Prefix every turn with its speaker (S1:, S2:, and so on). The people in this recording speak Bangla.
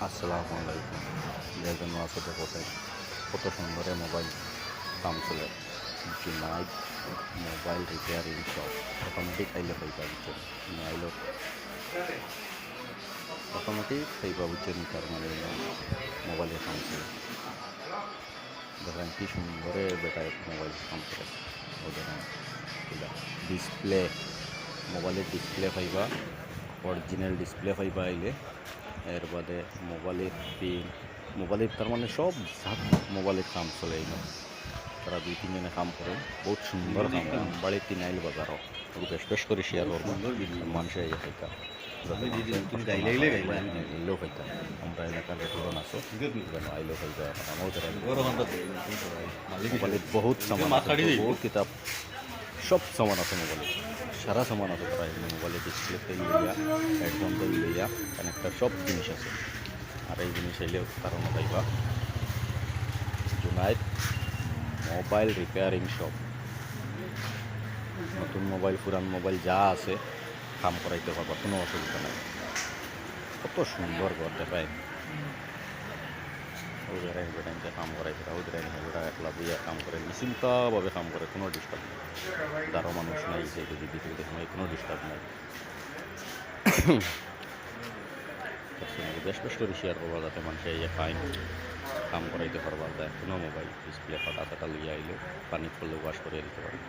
S1: আসসালামু আলাইকুম। যে জন্য আছে দেখতে কত সুন্দর মোবাইল কাম চলে। Junaid mobile repairing shop automatic আইলে পাইবা বুঝছেন আইলো অটোমেটিক পাইবা বুঝছেন তার মানে মোবাইলের কাম চলে। দেখেন কি সুন্দরে বেটা মোবাইল কাম করে। ওদের ডিসপ্লে মোবাইলের ডিসপ্লে পাইবা, অরিজিনাল ডিসপ্লে পাইবা আইলে। এর বাদে মোবাইলের পিন, মোবাইলের তার মানে সব মোবাইলের কাম চলে এই তারা 2-3 জনে কাম করে বহুত সুন্দর কাম বাড়ির তিন আইল বাজারও বেশ বেশ করে শেয়ার করবো মানুষের এই খাইতা আইলেও খাইতা আমরা এলাকার রেস্টুরেন্ট আছো আইলেও খাইতা মোবাইলের বহুত সামান বহুত কিতাব সব সামান আছে মোবাইলে, সারা সামান আছে তারা এখানে মোবাইলের ডিসপ্লে থেকে লইয়া হেডফোন থেকে লইয়া কানেক্টার সব জিনিস আছে। আর এই জিনিস এলেও কারণ পাইবা জুনাইদ মোবাইল রিপেয়ারিং শপ। নতুন মোবাইল পুরান মোবাইল যা আছে কাম করাইতে পারবা, কোনো অসুবিধা নাই। কত সুন্দর ঘর দেখায় ওদের বেটাইনকে কাম করাইতে ওদের বেটা একলা বইয়া কাম করে নিশ্চিন্তভাবে কাম করে, কোনো ডিস্টার্ব নেই। যারও মানুষ নাই যে যদি বিক্রি দেখে কোনো ডিস্টার্ব নাই। বেশ বেশ করে শেয়ার করবা যাতে মানুষের ইয়ে ফাইন কাম করাইতে পারবা যায়। কোনো মোবাইল ডিসপ্লে ফাটা ফাটা লিয়ে আইলে পানি পড়লে ওয়াশ করে দিতে পারবে।